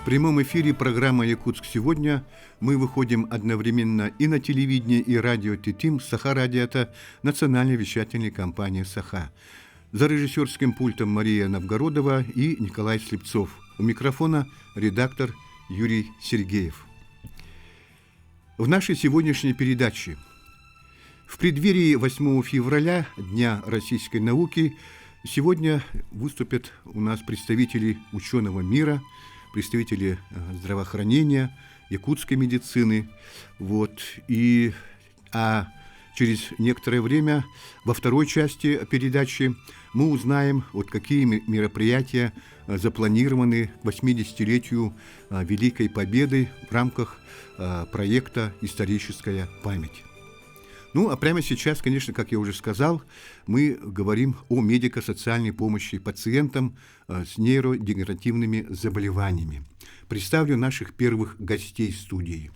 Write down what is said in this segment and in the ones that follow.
прямом эфире программа «Якутск сегодня». Мы выходим одновременно и на телевидение, и радио ТИТИМ. Саха-радио – это национальная вещательная компания «Саха». За режиссерским пультом Мария Новгородова и Николай Слепцов. У микрофона редактор Юрий Сергеев. В нашей сегодняшней передаче в преддверии 8 февраля, Дня российской науки, сегодня выступят у нас представители ученого мира, представители здравоохранения, якутской медицины. А через некоторое время во второй части передачи мы узнаем, какие мероприятия запланированы к 80-летию Великой Победы в рамках проекта «Историческая память». А прямо сейчас, конечно, как я уже сказал, мы говорим о медико-социальной помощи пациентам с нейродегенеративными заболеваниями. Представлю наших первых гостей студии.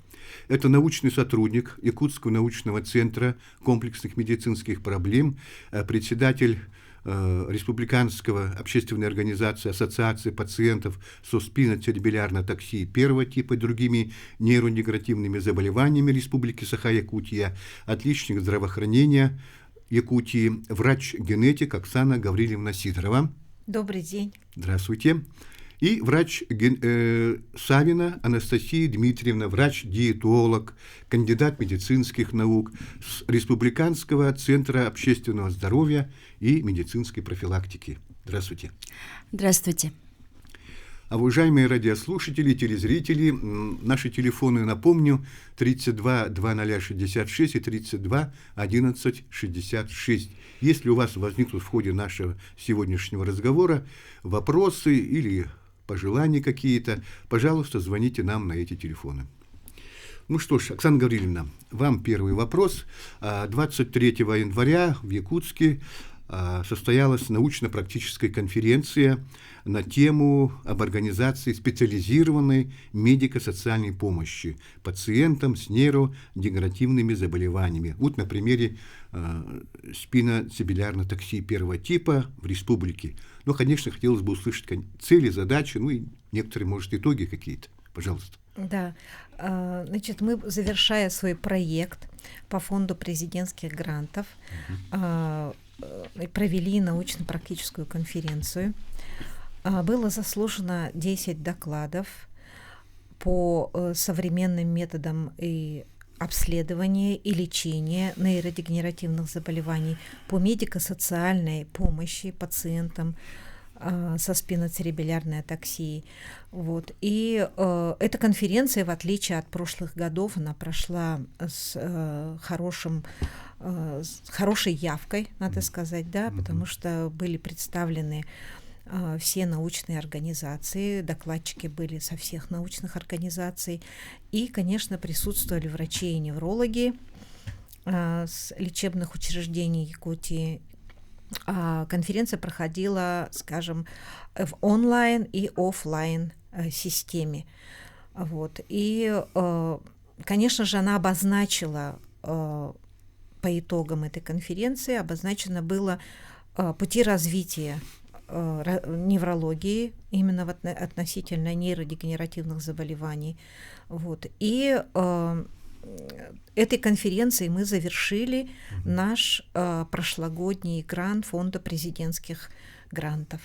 Это научный сотрудник Якутского научного центра комплексных медицинских проблем, председатель Республиканского общественной организации Ассоциации пациентов со спиноцеребелярной атаксией первого типа и другими нейродегенеративными заболеваниями Республики Саха-Якутия, отличник здравоохранения Якутии, врач-генетик Оксана Гавриловна Сидорова. Добрый день. Здравствуйте. И врач Савина Анастасия Дмитриевна, врач-диетолог, кандидат медицинских наук с Республиканского центра общественного здоровья и медицинской профилактики. Здравствуйте. Здравствуйте. А уважаемые радиослушатели, телезрители, наши телефоны, напомню, 32 2066 и 32 1166. Если у вас возникнут в ходе нашего сегодняшнего разговора вопросы или пожелания какие-то, пожалуйста, звоните нам на эти телефоны. Что ж, Оксана Гавриловна, вам первый вопрос. 23 января в Якутске состоялась научно-практическая конференция на тему об организации специализированной медико-социальной помощи пациентам с нейродегенеративными заболеваниями. На примере спиноцеребелярной атаксии первого типа в республике. Конечно, хотелось бы услышать цели, задачи, и некоторые, может, итоги какие-то. Пожалуйста. Да, мы, завершая свой проект по фонду президентских грантов, провели научно-практическую конференцию. Было заслушано 10 докладов по современным методам и обследования и лечения нейродегенеративных заболеваний, по медико-социальной помощи пациентам со спиноцеребелярной атаксией. И эта конференция, в отличие от прошлых годов, она прошла с хорошей явкой, надо сказать, да, потому что были представлены все научные организации, докладчики были со всех научных организаций, и, конечно, присутствовали врачи и неврологи с лечебных учреждений Якутии. Конференция проходила, скажем, в онлайн и офлайн системе. И, конечно же, она обозначила по итогам этой конференции, обозначено было пути развития неврологии именно относительно нейродегенеративных заболеваний. И этой конференцией мы завершили наш прошлогодний грант фонда президентских грантов.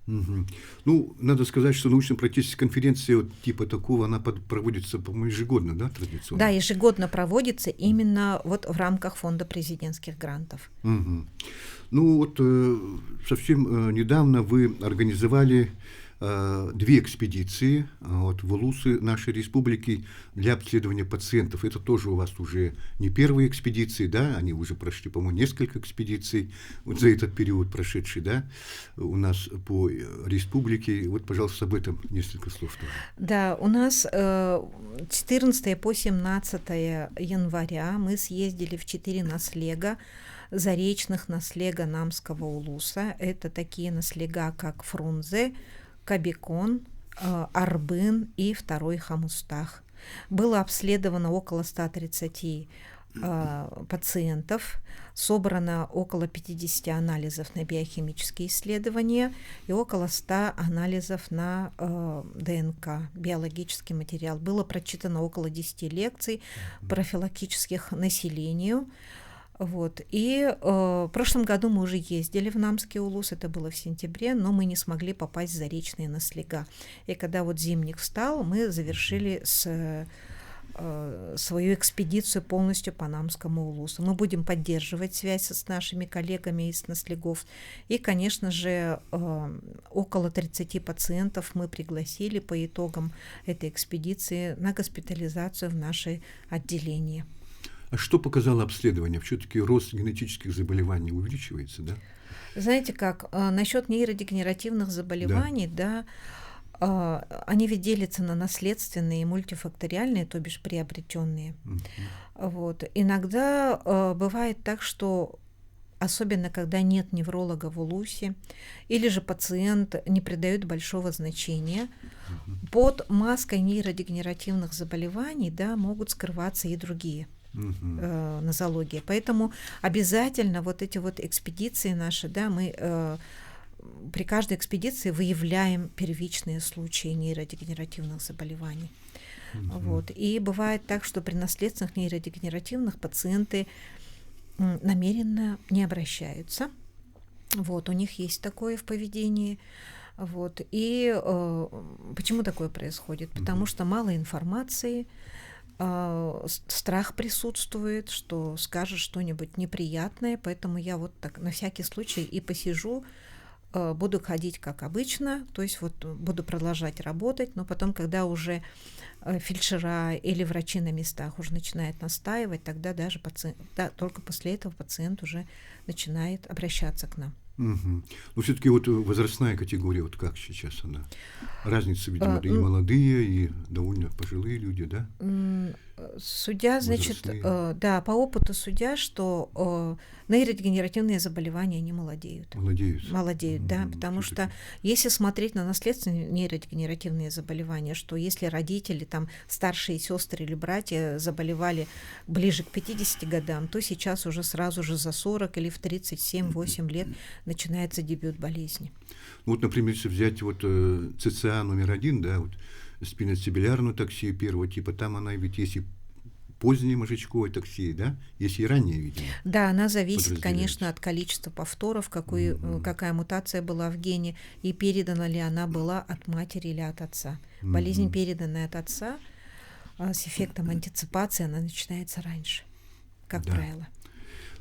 Надо сказать, что научно-практическая конференция типа такого, она проводится, по-моему, ежегодно, да, традиционно? Да, ежегодно проводится именно в рамках фонда президентских грантов. Совсем недавно вы организовали 2 экспедиции в улусы нашей республики для обследования пациентов. Это тоже у вас уже не первые экспедиции, да? Они уже прошли, по-моему, несколько экспедиций за этот период прошедший, да? У нас по республике. Пожалуйста, об этом несколько слов тоже. Да, у нас 14 по 17 января мы съездили в 4 наслега, заречных наслега Намского улуса. Это такие наслега, как Фрунзе, Кабикон, Арбын и Второй Хамустах. Было обследовано около 130 пациентов, собрано около 50 анализов на биохимические исследования и около 100 анализов на ДНК, биологический материал. Было прочитано около 10 лекций профилактических населению. Вот. И в прошлом году мы уже ездили в Намский улус, это было в сентябре, но мы не смогли попасть в заречные наслега. И когда вот зимник встал, мы завершили свою экспедицию полностью по Намскому улусу. Мы будем поддерживать связь с нашими коллегами из наслегов. И, конечно же, около 30 пациентов мы пригласили по итогам этой экспедиции на госпитализацию в наше отделение. А что показало обследование? Все-таки рост генетических заболеваний увеличивается, да? Знаете как, насчет нейродегенеративных заболеваний, да, они ведь делятся на наследственные и мультифакториальные, то бишь приобретенные. Вот. Иногда бывает так, что особенно когда нет невролога в улусе, или же пациент не придает большого значения, под маской нейродегенеративных заболеваний, да, могут скрываться и другие нозологии. Поэтому обязательно вот эти вот экспедиции наши, да, мы при каждой экспедиции выявляем первичные случаи нейродегенеративных заболеваний. Вот. И бывает так, что при наследственных нейродегенеративных пациенты намеренно не обращаются. Вот. У них есть такое в поведении. Вот. И почему такое происходит? Потому что мало информации, страх присутствует, что скажет что-нибудь неприятное, поэтому я вот так на всякий случай и посижу, буду ходить как обычно, то есть вот буду продолжать работать, но потом, когда уже фельдшера или врачи на местах уже начинают настаивать, тогда даже только после этого пациент уже начинает обращаться к нам. Но все-таки вот возрастная категория, вот как сейчас она? Разница, видимо, и молодые, и довольно пожилые люди, да? Судя, значит, да, по опыту судя, что нейродегенеративные заболевания, они молодеют. Молодеют, да, потому что если смотреть на наследственные нейродегенеративные заболевания, что если родители, там, старшие сестры или братья заболевали ближе к 50 годам, то сейчас уже сразу же за 40 или в 37-8 лет начинается дебют болезни. Вот, например, если взять вот ЦЦА номер 1, да, вот спиносцебелярную токсию первого типа, там она ведь есть и позднее мозжечковое токсия, да? Есть и ранее, видимо. Да, она зависит, конечно, от количества повторов, какая мутация была в гене, и передана ли она была от матери или от отца. Болезнь, переданная от отца, с эффектом антиципации, она начинается раньше, как правило.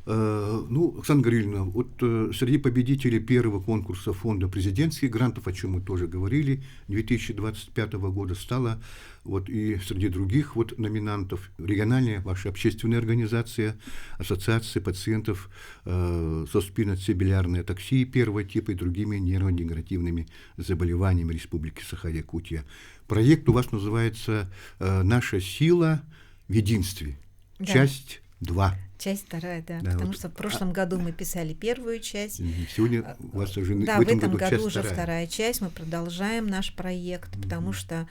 Ну, Оксана Гавриловна, вот среди победителей первого конкурса фонда президентских грантов, о чем мы тоже говорили, 2025 года стала вот и среди других вот номинантов региональная ваша общественная организация, ассоциация пациентов со спинноцебелярной атаксией первого типа и другими нейродегенеративными заболеваниями Республики Саха-Якутия. Проект у вас называется «Наша сила в единстве», часть 2. Часть 2, да, потому что в прошлом году мы писали первую часть. Сегодня у вас уже в этом году уже вторая часть. Мы продолжаем наш проект, потому что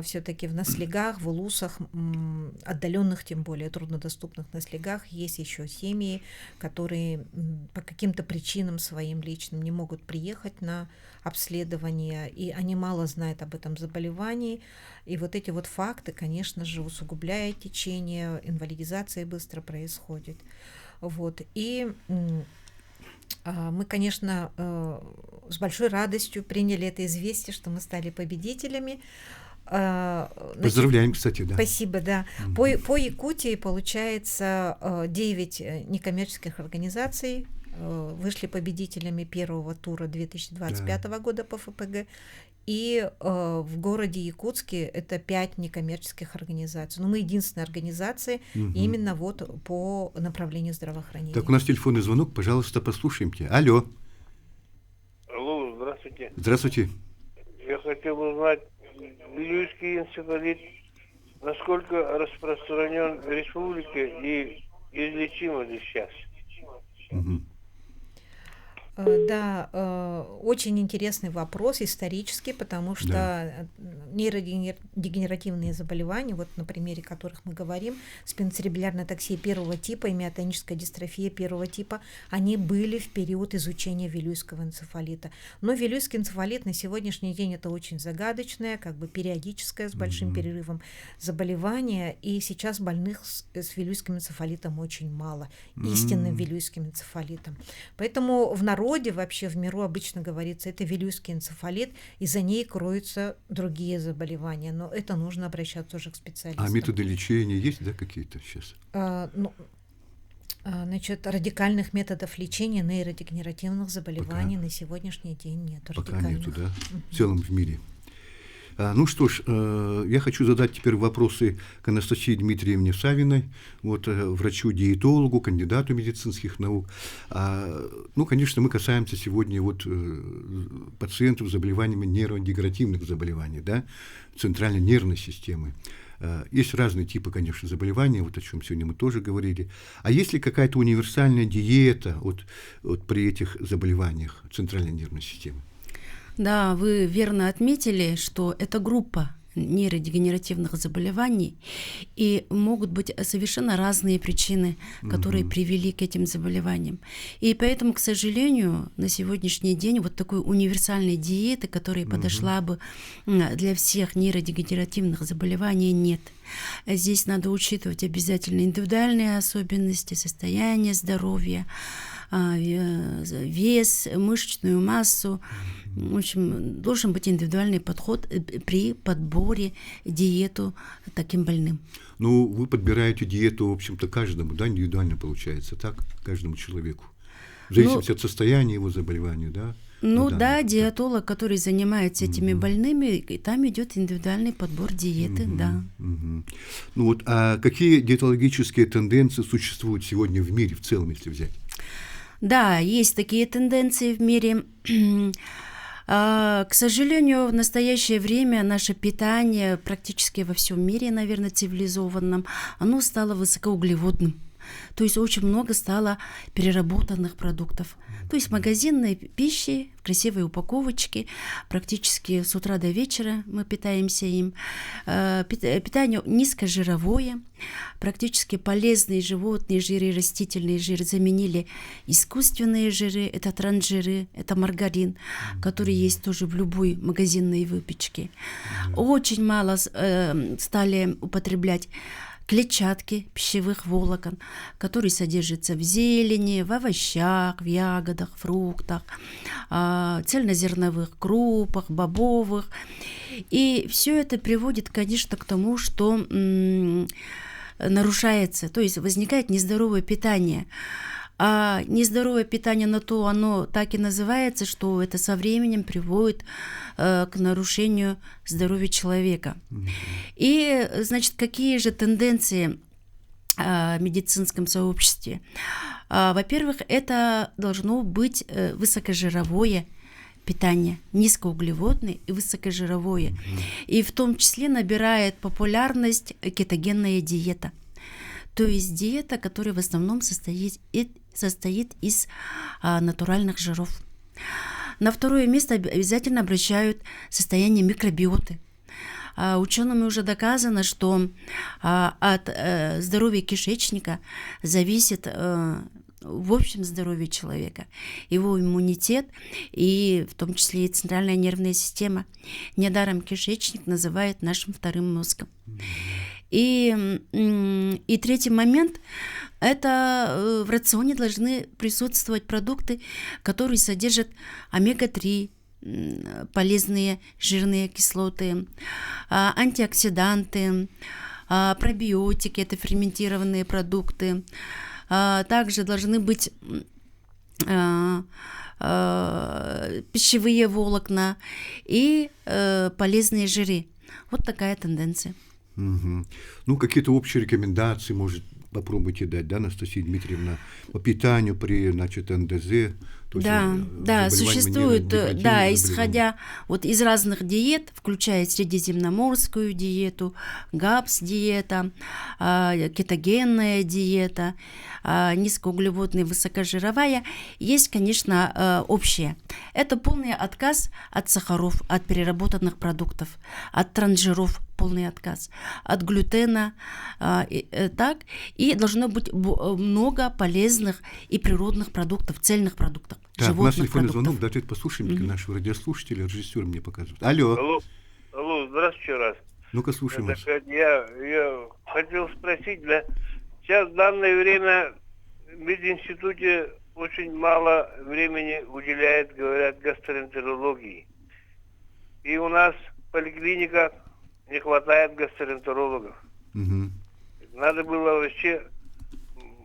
все-таки в наслегах, в улусах, отдаленных, тем более труднодоступных наслегах, есть еще семьи, которые по каким-то причинам своим личным не могут приехать на обследование, и они мало знают об этом заболевании. И вот эти вот факты, конечно же, усугубляют течение, инвалидизация быстро происходит. Вот. И мы, конечно, с большой радостью приняли это известие, что мы стали победителями. Поздравляем, кстати, да. Спасибо, да. По Якутии, получается, 9 некоммерческих организаций вышли победителями первого тура 2025 года по ФПГ. И в городе Якутске это 5 некоммерческих организаций. Но мы единственная организация именно вот по направлению здравоохранения. Так, у нас телефонный звонок, пожалуйста, послушаем тебя. Алло. Алло, здравствуйте. Здравствуйте. Я хотел узнать, Вилюйский энцефалит насколько распространен в республике и излечимо ли сейчас? Да, очень интересный вопрос исторический, потому что нейродегенеративные заболевания, вот на примере которых мы говорим, спинцеребелярная атаксия первого типа и миотоническая дистрофия первого типа, они были в период изучения вилюйского энцефалита. Но вилюйский энцефалит на сегодняшний день это очень загадочное, как бы периодическое, с большим перерывом заболевание, и сейчас больных с вилюйским энцефалитом очень мало, истинным вилюйским энцефалитом. Поэтому в народе вообще в миру обычно говорится, это вилюйский энцефалит, и за ней кроются другие заболевания, но это нужно обращаться уже к специалистам. А методы лечения есть, да, какие-то сейчас? Значит, радикальных методов лечения нейродегенеративных заболеваний на сегодняшний день нет. Пока нету, да, в целом в мире. Ну что ж, я хочу задать теперь вопросы к Анастасии Дмитриевне Савиной, вот, врачу-диетологу, кандидату медицинских наук. Ну, конечно, мы касаемся сегодня вот пациентов с заболеваниями нейродегенеративных заболеваний, да, центральной нервной системы. Есть разные типы, конечно, заболеваний, вот о чем сегодня мы тоже говорили. А есть ли какая-то универсальная диета вот при этих заболеваниях центральной нервной системы? Да, вы верно отметили, что это группа нейродегенеративных заболеваний, и могут быть совершенно разные причины, которые привели к этим заболеваниям. И поэтому, к сожалению, на сегодняшний день вот такой универсальной диеты, которая подошла бы для всех нейродегенеративных заболеваний, нет. Здесь надо учитывать обязательно индивидуальные особенности, состояние здоровья, вес, мышечную массу. В общем, должен быть индивидуальный подход при подборе диету таким больным. Ну, вы подбираете диету, в общем-то, каждому, да, индивидуально получается, так, каждому человеку, в зависимости от состояния его заболевания, да? Ну да, диетолог, который занимается этими больными, и там идет индивидуальный подбор диеты, да. Ну вот, а какие диетологические тенденции существуют сегодня в мире в целом, если взять? Да, есть такие тенденции в мире. К сожалению, в настоящее время наше питание практически во всем мире, наверное, цивилизованном, оно стало высокоуглеводным. То есть очень много стало переработанных продуктов. То есть магазинной пищи, красивые упаковочки, практически с утра до вечера мы питаемся им. Питание низкожировое, практически полезные животные жиры, растительные жиры заменили искусственные жиры, это трансжиры, это маргарин, который есть тоже в любой магазинной выпечке. Очень мало стали употреблять клетчатки пищевых волокон, которые содержатся в зелени, в овощах, в ягодах, фруктах, цельнозерновых крупах, бобовых. И все это приводит, конечно, к тому, что нарушается, то есть возникает нездоровое питание. А нездоровое питание на то, оно так и называется, что это со временем приводит к нарушению здоровья человека. И, значит, какие же тенденции в медицинском сообществе? Во-первых, это должно быть высокожировое питание, низкоуглеводное и высокожировое. И в том числе набирает популярность кетогенная диета. То есть диета, которая в основном состоит из натуральных жиров. На второе место обязательно обращают состояние микробиоты. Учеными уже доказано, что от здоровья кишечника зависит в общем здоровье человека, его иммунитет и в том числе и центральная нервная система. Недаром кишечник называют нашим вторым мозгом. И третий момент – это в рационе должны присутствовать продукты, которые содержат омега-3, полезные жирные кислоты, антиоксиданты, пробиотики – это ферментированные продукты. Также должны быть пищевые волокна и полезные жиры. Вот такая тенденция. Ну, какие-то общие рекомендации, может, попробуйте дать, да, Анастасия Дмитриевна, по питанию при, значит, НДЗ, То есть, Да, да, заболевания существует, да, нейродегенеративных заболеваний. исходя вот из разных диет, включая средиземноморскую диету, ГАПС-диета, кетогенная диета, низкоуглеводная, высокожировая, есть, конечно, общее. Это полный отказ от сахаров, от переработанных продуктов, от трансжиров, полный отказ, от глютена, так, и должно быть много полезных и природных продуктов, цельных продуктов, Так, у нас животных телефонный продуктов. звонок, давайте послушаем нашего радиослушателя, режиссер мне показывает. Алло, Алло, здравствуйте раз. ну-ка слушаем вас. Я хотел спросить, сейчас в данное время в мединституте очень мало времени уделяет, говорят, гастроэнтерологии. И у нас в поликлиниках не хватает гастроэнтерологов. Мгм. Надо было вообще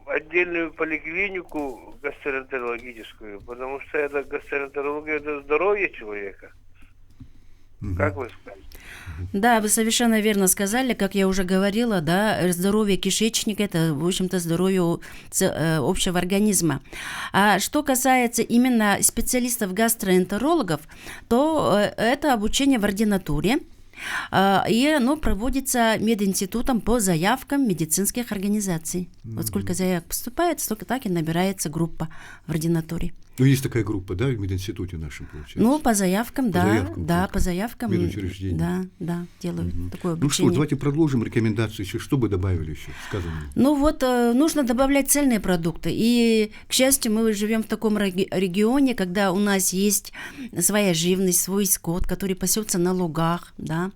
отдельную поликлинику гастроэнтерологическую, потому что это гастроэнтерология, это здоровье человека. Как вы скажете? Да, вы совершенно верно сказали, как я уже говорила, да, здоровье кишечника – это, в общем-то, здоровье общего организма. А что касается именно специалистов-гастроэнтерологов, то это обучение в ординатуре, и оно проводится мединститутом по заявкам медицинских организаций. Вот сколько заявок поступает, столько так и набирается группа в ординатуре. Ну, есть такая группа, да, в мединституте нашем, получается? Ну, по заявкам, да, заявкам да, только. по заявкам, Медучреждения. да, делают такое Ну что, обучение. давайте продолжим рекомендации еще. Что бы добавили еще, сказанное? Ну вот, нужно добавлять цельные продукты. И, к счастью, мы живем в таком регионе, когда у нас есть своя живность, свой скот, который пасется на лугах, да,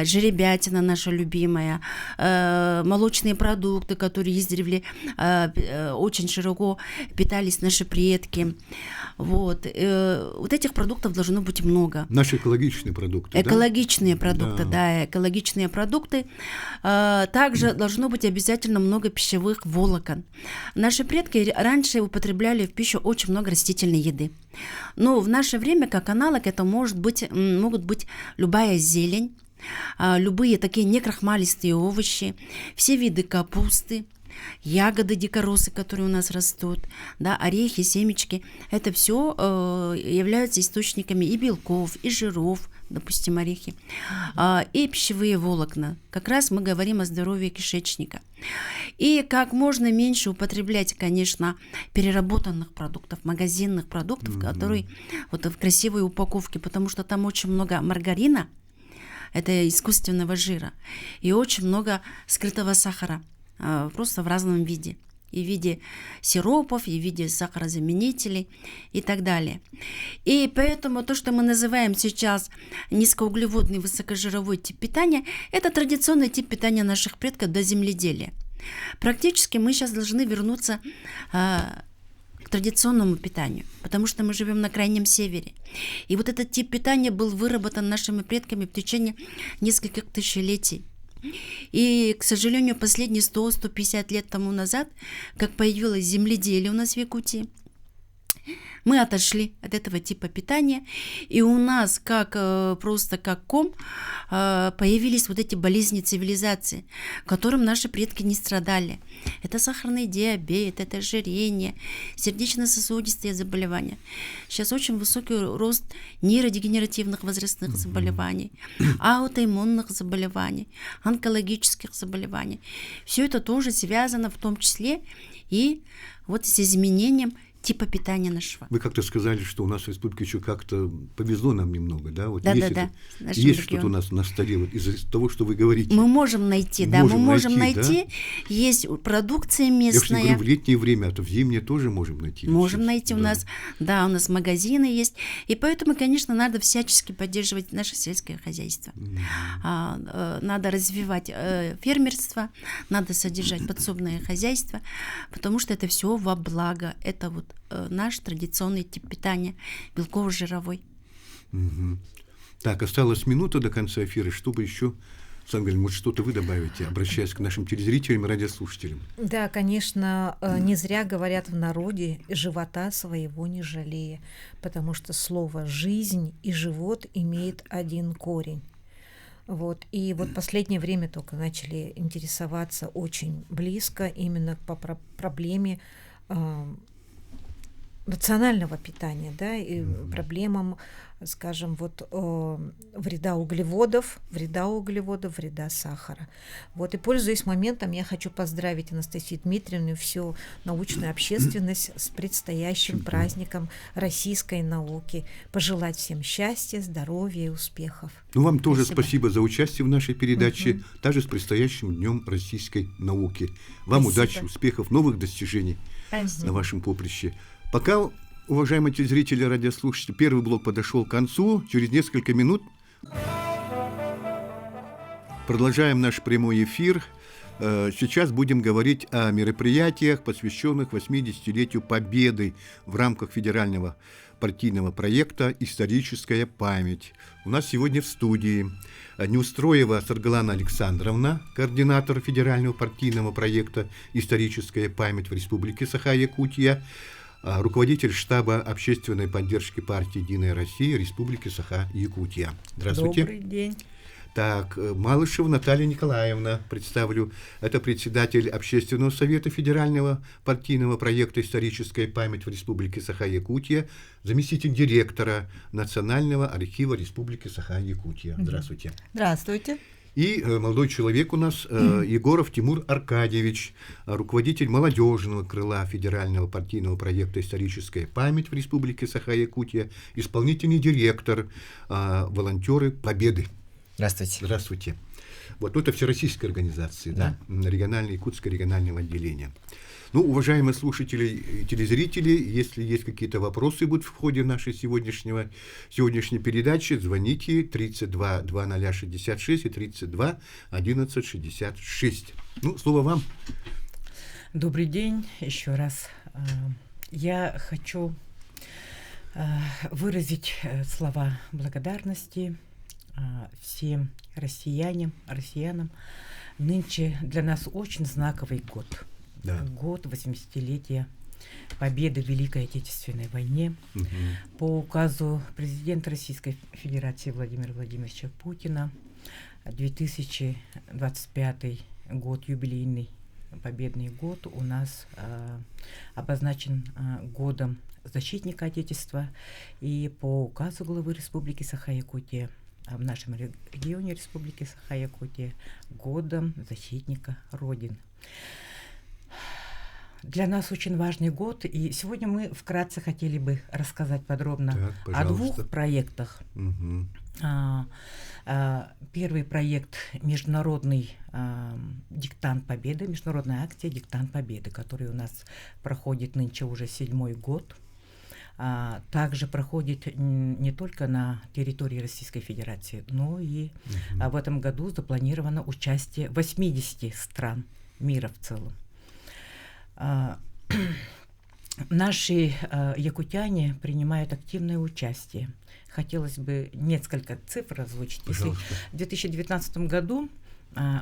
жеребятина наша любимая, молочные продукты, которые издревле очень широко питались наши предки. Вот этих продуктов должно быть много. Наши экологичные продукты, Экологичные продукты, Да. да, экологичные продукты. Также должно быть обязательно много пищевых волокон. Наши предки раньше употребляли в пищу очень много растительной еды. Но в наше время, как аналог, это могут быть любая зелень, любые такие некрахмалистые овощи, все виды капусты, ягоды дикоросы, которые у нас растут, да, орехи, семечки, это все являются источниками и белков, и жиров, допустим, орехи, и пищевые волокна. Как раз мы говорим о здоровье кишечника. И как можно меньше употреблять, конечно, переработанных продуктов, магазинных продуктов, которые вот в красивой упаковке, потому что там очень много маргарина, это искусственного жира, и очень много скрытого сахара, просто в разном виде. И в виде сиропов, и в виде сахарозаменителей и так далее. И поэтому то, что мы называем сейчас низкоуглеводный высокожировой тип питания, это традиционный тип питания наших предков до земледелия. Практически мы сейчас должны вернуться к традиционному питанию, потому что мы живем на крайнем севере. И вот этот тип питания был выработан нашими предками в течение нескольких тысячелетий. И, к сожалению, последние 100-150 лет тому назад, как появилось земледелие у нас в Якутии, мы отошли от этого типа питания, и у нас просто как ком появились вот эти болезни цивилизации, которым наши предки не страдали. Это сахарный диабет, это ожирение, сердечно-сосудистые заболевания. Сейчас очень высокий рост нейродегенеративных возрастных заболеваний, аутоиммунных заболеваний, онкологических заболеваний. Все это тоже связано в том числе и вот с изменением типа питания нашего. Вы как-то сказали, что у нас в республике еще как-то повезло нам немного, да? Вот Да. есть что-то у нас на столе вот из-за того, что вы говорите. Мы можем найти, мы можем найти. Да? Есть продукция местная. Я уж не говорю в летнее время, а то в зимнее тоже можем найти. Можем найти у нас магазины есть. И поэтому, конечно, надо всячески поддерживать наше сельское хозяйство. Надо развивать фермерство, надо содержать подсобное хозяйство, потому что это все во благо. Это вот наш традиционный тип питания, белково-жировой. Угу. Так, осталась минута до конца эфира. Чтобы еще, Сангель, может, что-то вы добавите, обращаясь к нашим телезрителям и радиослушателям? Да, конечно, не зря говорят в народе «живота своего не жалея», потому что слово «жизнь» и «живот» имеет один корень. Вот. И вот последнее время только начали интересоваться очень близко именно по проблеме рационального питания, да, и проблемам, скажем, вот вреда углеводов, вреда сахара. Вот, и пользуясь моментом, я хочу поздравить Анастасию Дмитриевну и всю научную общественность с предстоящим праздником российской науки. Пожелать всем счастья, здоровья и успехов. Ну, вам тоже спасибо за участие в нашей передаче, также с предстоящим Днем российской науки. Вам Спасибо. удачи, успехов, новых достижений Спасибо. на вашем поприще. Пока, уважаемые телезрители, радиослушатели, первый блок подошел к концу. Через несколько минут продолжаем наш прямой эфир. Сейчас будем говорить о мероприятиях, посвященных 80-летию Победы в рамках федерального партийного проекта «Историческая память». У нас сегодня в студии Неустроева Саргалана Александровна, координатор федерального партийного проекта «Историческая память» в Республике Саха-Якутия, руководитель штаба общественной поддержки партии «Единая Россия» Республики Саха-Якутия. Здравствуйте. Добрый день. Так, Малышева Наталья Николаевна, представлю. Это председатель Общественного совета федерального партийного проекта «Историческая память» в Республике Саха-Якутия, заместитель директора Национального архива Республики Саха-Якутия. Здравствуйте. Здравствуйте. И молодой человек у нас, Егоров Тимур Аркадьевич, руководитель молодежного крыла федерального партийного проекта «Историческая память» в Республике Саха-Якутия, исполнительный директор «Волонтеры Победы». Здравствуйте. Здравствуйте. Вот это всероссийская организация, да? Региональное, Якутское регионального отделения. Ну, уважаемые слушатели и телезрители, если есть какие-то вопросы будут в ходе нашей сегодняшней передачи, звоните 32 2066 и 32 1166. Ну, слово вам. Добрый день еще раз. Я хочу выразить слова благодарности всем россиянам. Нынче для нас очень знаковый год. Да. Год 80-летия Победы в Великой Отечественной войне. По указу президента Российской Федерации Владимира Владимировича Путина 2025 год, юбилейный победный год, у нас обозначен годом защитника Отечества. И по указу главы Республики Саха-Якутия в нашем регионе Республики Саха-Якутия годом защитника Родины. Для нас очень важный год, и сегодня мы вкратце хотели бы рассказать подробно о двух проектах. Первый проект – международный диктант Победы, международная акция «Диктант Победы», который у нас проходит нынче уже 7-й год. Также проходит не только на территории Российской Федерации, но и в этом году запланировано участие 80 стран мира в целом. Наши якутяне принимают активное участие. Хотелось бы несколько цифр озвучить. Если в 2019 году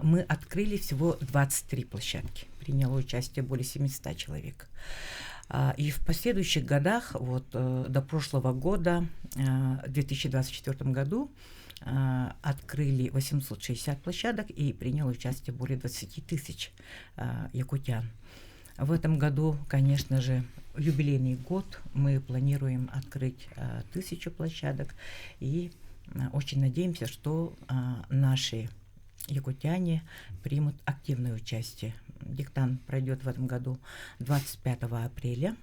мы открыли всего 23 площадки. Приняло участие более 700 человек. И в последующих годах, вот до прошлого года, в 2024 году, открыли 860 площадок и приняло участие более 20 тысяч якутян. В этом году, конечно же, юбилейный год, мы планируем открыть 1000 площадок и очень надеемся, что наши якутяне примут активное участие. Диктант пройдет в этом году 25 апреля.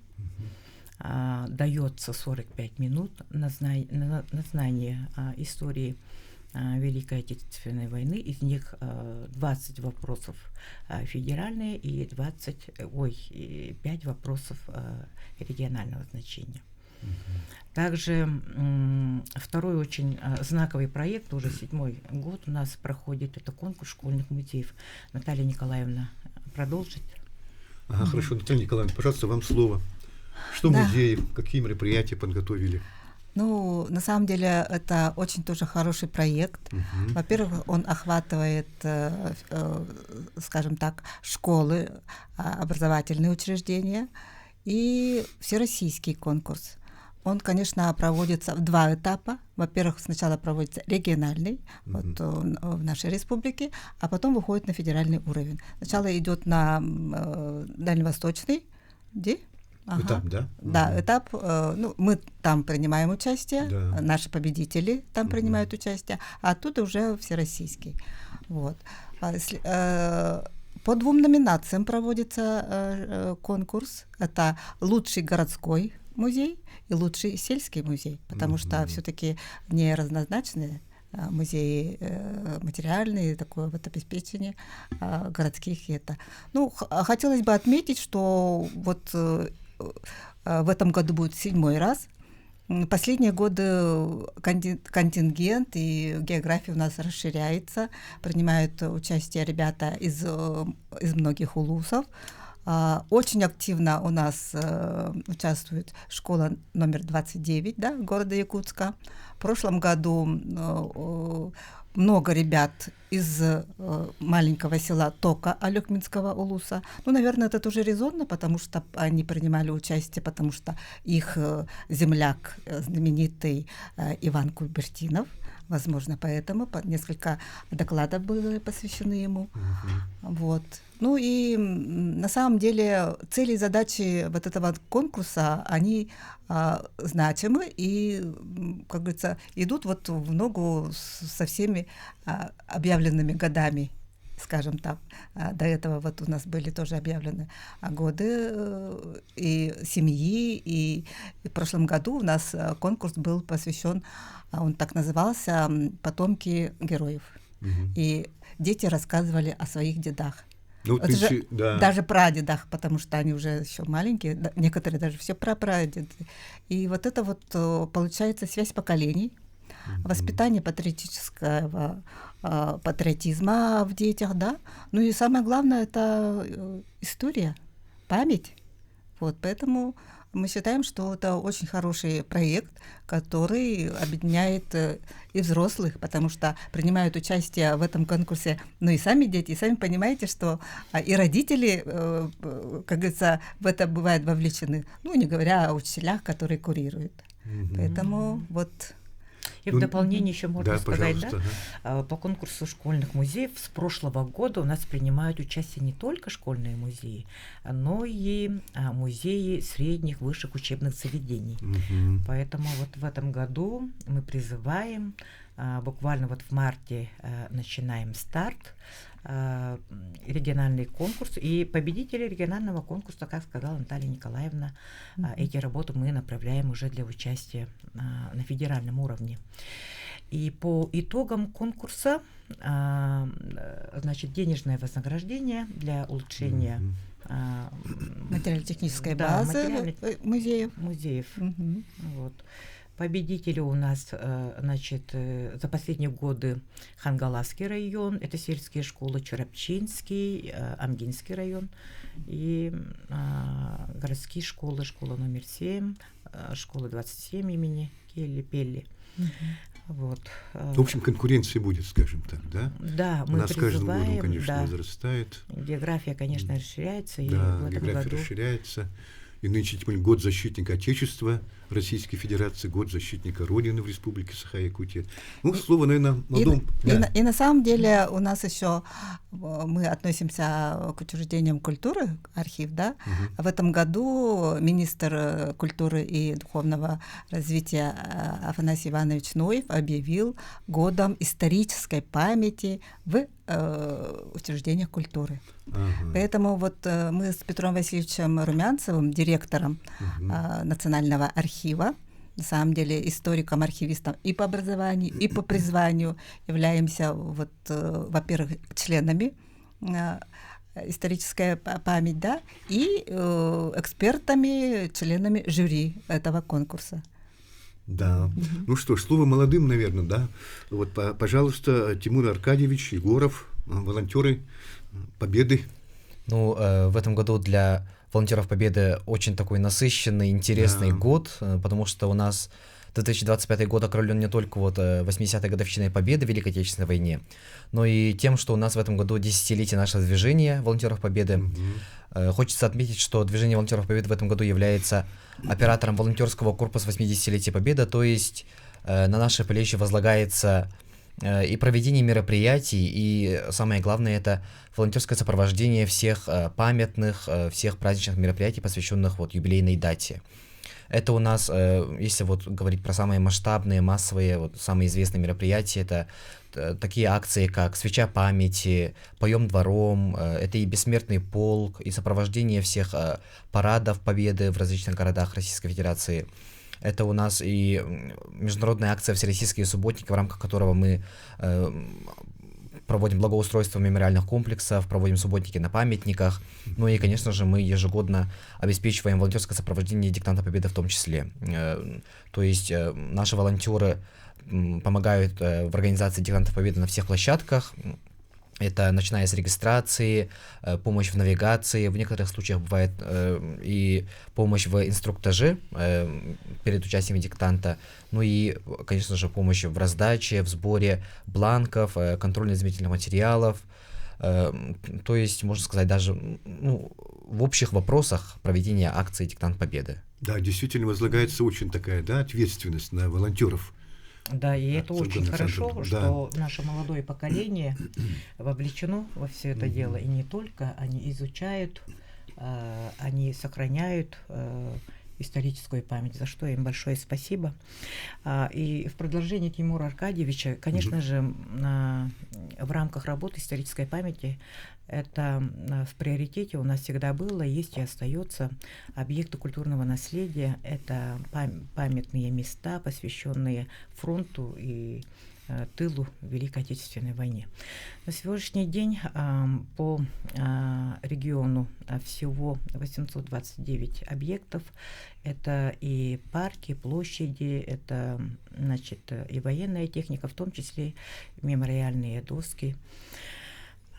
Дается 45 минут на знание истории Великой Отечественной войны. Из них 20 вопросов федеральные и 5 вопросов регионального значения. Также второй очень знаковый проект, уже 7-й год у нас проходит, это конкурс школьных музеев. Наталья Николаевна продолжит. Хорошо, Наталья Николаевна, пожалуйста, вам слово. Что музеи, какие мероприятия подготовили? Ну, на самом деле, это очень тоже хороший проект. Во-первых, он охватывает, скажем так, школы, образовательные учреждения и всероссийский конкурс. Он, конечно, проводится в 2 этапа. Во-первых, сначала проводится региональный, вот в нашей республике, а потом выходит на федеральный уровень. Сначала идет на дальневосточный, где? Ага. Этап, да? Да, этап, ну, мы там принимаем участие, Да. наши победители там принимают участие, а оттуда уже всероссийский. Вот. По 2 номинациям проводится конкурс. Это лучший городской музей и лучший сельский музей, потому что все-таки не разнозначные музеи материальные, такое вот обеспечение городских и это. Ну, хотелось бы отметить, что вот в этом году будет 7-й раз. Последние годы контингент и география у нас расширяется, принимают участие ребята из многих улусов. Очень активно у нас участвует школа номер 29, да, города Якутска. В прошлом году много ребят из маленького села Тока Алекминского улуса. Ну, наверное, это тоже резонно, потому что они принимали участие, потому что их земляк, знаменитый Иван Кубертинов, возможно, поэтому несколько докладов были посвящены ему. Вот. Ну и на самом деле цели и задачи вот этого конкурса, они значимы и, как говорится, идут вот в ногу со всеми объявленными годами, скажем так. До этого вот у нас были тоже объявлены годы и семьи, и в прошлом году у нас конкурс был посвящен, он так назывался, «Потомки героев». И дети рассказывали о своих дедах. Ну, Это же даже прадедах, потому что они уже еще маленькие, некоторые даже все прапрадеды. И вот это вот получается связь поколений, воспитание патриотизма в детях, да. Ну и самое главное — это история, память. Вот, поэтому мы считаем, что это очень хороший проект, который объединяет и взрослых, потому что принимают участие в этом конкурсе, ну и сами дети, и сами понимаете, что и родители, как говорится, в это бывают вовлечены, ну не говоря о учителях, которые курируют. Поэтому вот... И в дополнение еще можно сказать, да, по конкурсу школьных музеев с прошлого года у нас принимают участие не только школьные музеи, но и музеи средних, высших учебных заведений. Поэтому вот в этом году мы призываем, буквально вот в марте начинаем старт, региональный конкурс, и победители регионального конкурса, как сказала Наталья Николаевна, эти работы мы направляем уже для участия на федеральном уровне. И по итогам конкурса, значит, денежное вознаграждение для улучшения материально-технической базы музеев. Вот. Победители у нас, значит, за последние годы Хангаласский район, это сельские школы, Чарапчинский, Амгинский район, и городские школы, школа номер 7, школа 27 имени Келли Пелли. Вот. В общем, конкуренция будет, скажем так, да? Да, мы у нас с каждым годом, конечно, да, возрастает. География, конечно, расширяется. Да, и в этом география году... расширяется. И нынче тем более год защитника Отечества Российской Федерации, год защитника Родины в Республике Саха-Якутия. Ну, слово, наверное, молодому. И на самом деле у нас еще мы относимся к учреждениям культуры, архив, да. В этом году министр культуры и духовного развития Афанасий Иванович Ноев объявил годом исторической памяти в учреждениях культуры. Поэтому вот мы с Петром Васильевичем Румянцевым, директором Национального архива, на самом деле историком-архивистом и по образованию, и по призванию являемся, вот, во-первых, членами историческая память, да, и экспертами, членами жюри этого конкурса. Да. Ну что ж, слово молодым, наверное, да. Вот, пожалуйста, Тимур Аркадьевич Егоров, волонтеры Победы. Ну, в этом году для волонтеров Победы очень такой насыщенный, интересный год, потому что у нас 2025 год окрылен не только вот 80-й годовщиной Победы в Великой Отечественной войне, но и тем, что у нас в этом году десятилетие нашего движения волонтеров Победы. Хочется отметить, что движение волонтеров Победы в этом году является оператором волонтерского корпуса 80-летия Победы, то есть на наши плечи возлагается и проведение мероприятий, и самое главное это волонтерское сопровождение всех памятных, всех праздничных мероприятий, посвященных вот юбилейной дате. Это у нас, если вот говорить про самые масштабные, массовые, вот самые известные мероприятия, это такие акции, как «Свеча памяти», «Поем двором», это и «Бессмертный полк», и сопровождение всех парадов Победы в различных городах Российской Федерации. Это у нас и международная акция «Всероссийские субботники», в рамках которого мы проводим благоустройство мемориальных комплексов, проводим субботники на памятниках. Ну и, конечно же, мы ежегодно обеспечиваем волонтерское сопровождение диктанта Победы в том числе. То есть наши волонтеры помогают в организации диктанта Победы на всех площадках. Это начиная с регистрации, помощь в навигации, в некоторых случаях бывает и помощь в инструктаже перед участием диктанта, ну и, конечно же, помощь в раздаче, в сборе бланков, контрольно-измерительных материалов, то есть, можно сказать, даже в общих вопросах проведения акции «Диктант Победы». Да, действительно возлагается очень такая, да, ответственность на волонтеров. Да, и это очень хорошо, да. что наше молодое поколение вовлечено во все это дело. И не только они изучают, они сохраняют историческую память, за что им большое спасибо. И в продолжение Тимура Аркадьевича, конечно же, в рамках работы исторической памяти это в приоритете у нас всегда было, есть и остается объекты культурного наследия. Это памятные места, посвященные фронту и тылу в Великой Отечественной войне. На сегодняшний день по региону всего 829 объектов. Это и парки, площади, это, значит, и военная техника, в том числе мемориальные доски.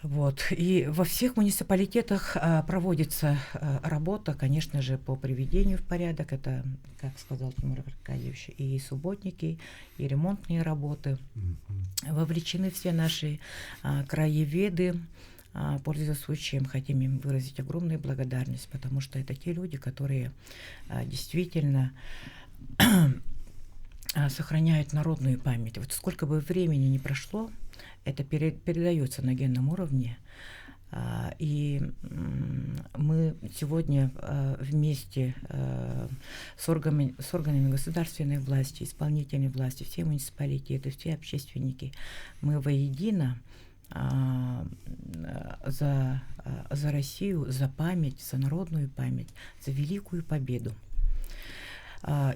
Вот. И во всех муниципалитетах проводится работа, конечно же, по приведению в порядок. Это, как сказал Тимур Аркадьевич, и субботники, и ремонтные работы. Вовлечены все наши краеведы. Пользуясь случаем, хотим им выразить огромную благодарность, потому что это те люди, которые действительно сохраняют народную память. Вот сколько бы времени ни прошло, это передается на генном уровне. И мы сегодня вместе с органами государственной власти, исполнительной власти, все муниципалитеты, все общественники, мы воедино за Россию, за память, за народную память, за великую победу.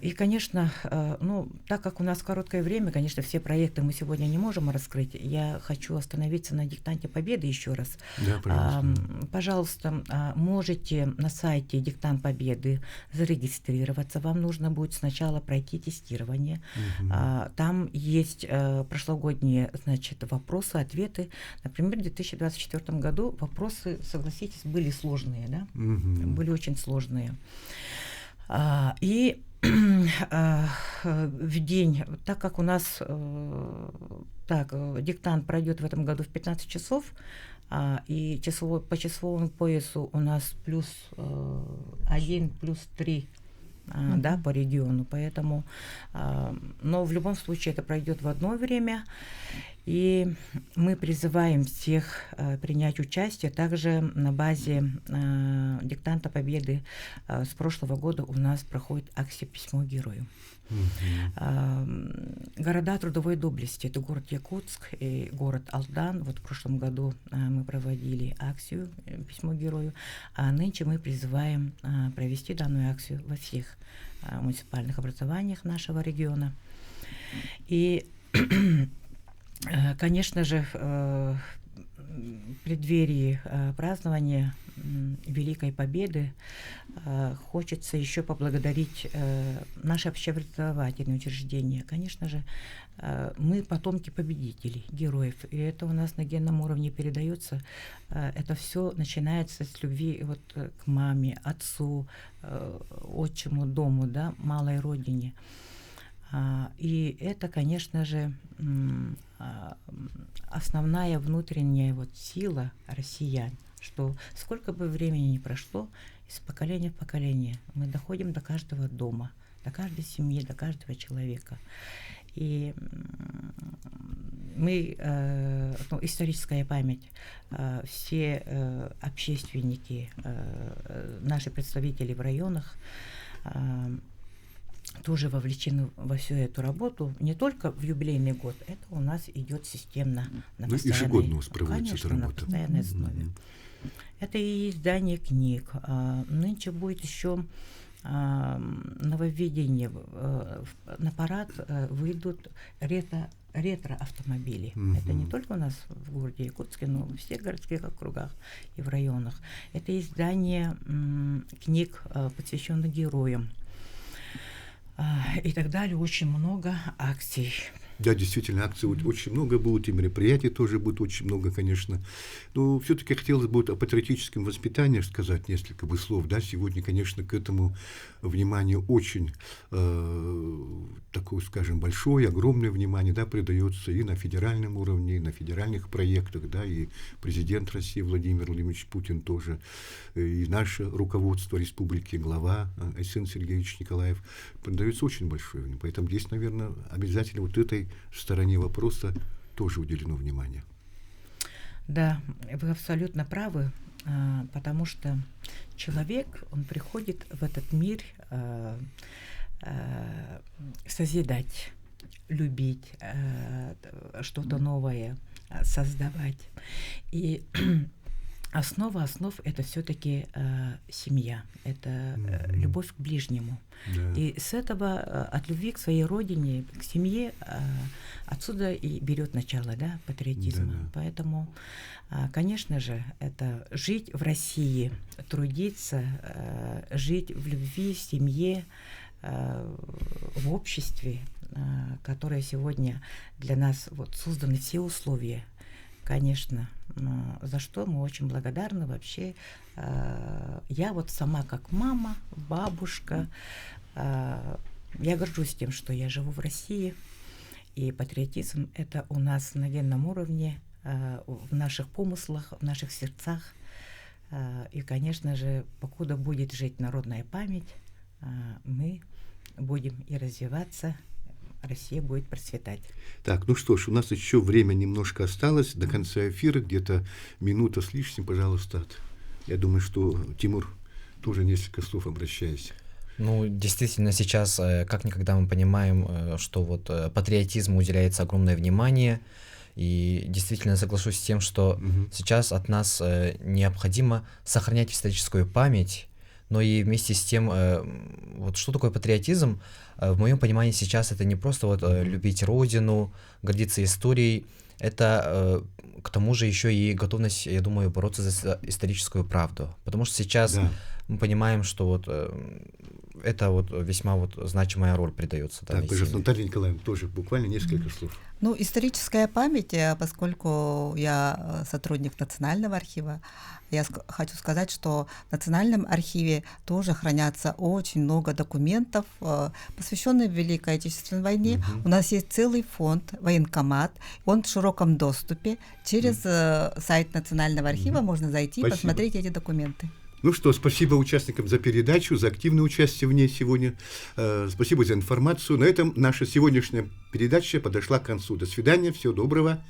И, конечно, так как у нас короткое время, конечно, все проекты мы сегодня не можем раскрыть. Я хочу остановиться на диктанте Победы еще раз. Да, пожалуйста, можете на сайте «Диктант Победы» зарегистрироваться. Вам нужно будет сначала пройти тестирование. Там есть прошлогодние, значит, вопросы, ответы. Например, в 2024 году вопросы, согласитесь, были сложные, да? Были очень сложные. И в день, так как у нас диктант пройдет в этом году в 15 часов, и по часовому поясу у нас +1, +3 да, по региону, поэтому, но в любом случае это пройдет в одно время, и мы призываем всех принять участие. Также на базе диктанта Победы с прошлого года у нас проходит акция «Письмо герою». Города трудовой доблести — это город Якутск и город Алдан. Вот в прошлом году мы проводили акцию «Письмо герою», а нынче мы призываем провести данную акцию во всех муниципальных образованиях нашего региона. И, конечно же, в преддверии празднования Великой Победы хочется еще поблагодарить наши общеобразовательные учреждения. Конечно же, мы потомки победителей, героев, и это у нас на генном уровне передается. Это все начинается с любви вот к маме, отцу, отчиму дому, да, малой родине. И это, конечно же, основная внутренняя вот сила россиян, что сколько бы времени ни прошло, из поколения в поколение мы доходим до каждого дома, до каждой семьи, до каждого человека. И мы, ну, историческая память, все общественники, наши представители в районах тоже вовлечены во всю эту работу, не только в юбилейный год, это у нас идет системно на постоянной, ежегодно у вас проводится конечно, эта на работа. постоянной основе. Это и издание книг. Нынче будет еще нововведение. На парад выйдут ретро-автомобили. Это не только у нас в городе Якутске, но во всех городских округах и в районах. Это издание книг, посвященных героям. И так далее. Очень много акций. Да, действительно, акций очень много будет, и мероприятий тоже будет очень много, конечно. Но все-таки хотелось бы о патриотическом воспитании сказать несколько бы слов. Да, сегодня, конечно, к этому внимание очень такое, скажем, большое, огромное внимание, да, придается и на федеральном уровне, и на федеральных проектах, да, и президент России Владимир Владимирович Путин тоже, и наше руководство республики, глава Айсен Сергеевич Николаев, придается очень большое внимание. Поэтому здесь, наверное, обязательно вот этой стороне вопроса тоже уделено внимание. Да, вы абсолютно правы, потому что человек, он приходит в этот мир созидать, любить, что-то новое создавать. И основа основ — это все-таки семья, это любовь к ближнему. Да. И с этого, от любви к своей родине, к семье, отсюда и берет начало, да, патриотизма. Да. Поэтому, конечно же, это жить в России, трудиться, жить в любви, в семье, в обществе, которое сегодня для нас вот созданы все условия. Конечно, за что мы очень благодарны вообще. Я вот сама как мама, бабушка, я горжусь тем, что я живу в России, и патриотизм — это у нас на генном уровне, в наших помыслах, в наших сердцах. И, конечно же, покуда будет жить народная память, мы будем и развиваться, Россия будет процветать. Так, ну что ж, у нас еще время немножко осталось до конца эфира, где-то минута с лишним, пожалуйста. Я думаю, что Тимур тоже несколько слов, обращаясь. Ну, действительно, сейчас как никогда мы понимаем, что вот патриотизму уделяется огромное внимание, и действительно соглашусь с тем, что сейчас от нас необходимо сохранять историческую память, но и вместе с тем, вот что такое патриотизм, в моем понимании сейчас это не просто вот любить родину, гордиться историей, это к тому же еще и готовность, я думаю, бороться за историческую правду, потому что сейчас мы понимаем, что вот это вот весьма вот значимая роль придается. Так, пожалуйста, Наталья Николаевна, тоже буквально несколько слов. Ну, историческая память, поскольку я сотрудник Национального архива, я хочу сказать, что в Национальном архиве тоже хранятся очень много документов, посвященных Великой Отечественной войне. У нас есть целый фонд, военкомат, он в широком доступе. Через сайт Национального архива можно зайти и посмотреть эти документы. Ну что, спасибо участникам за передачу, за активное участие в ней сегодня. Спасибо за информацию. На этом наша сегодняшняя передача подошла к концу. До свидания, всего доброго.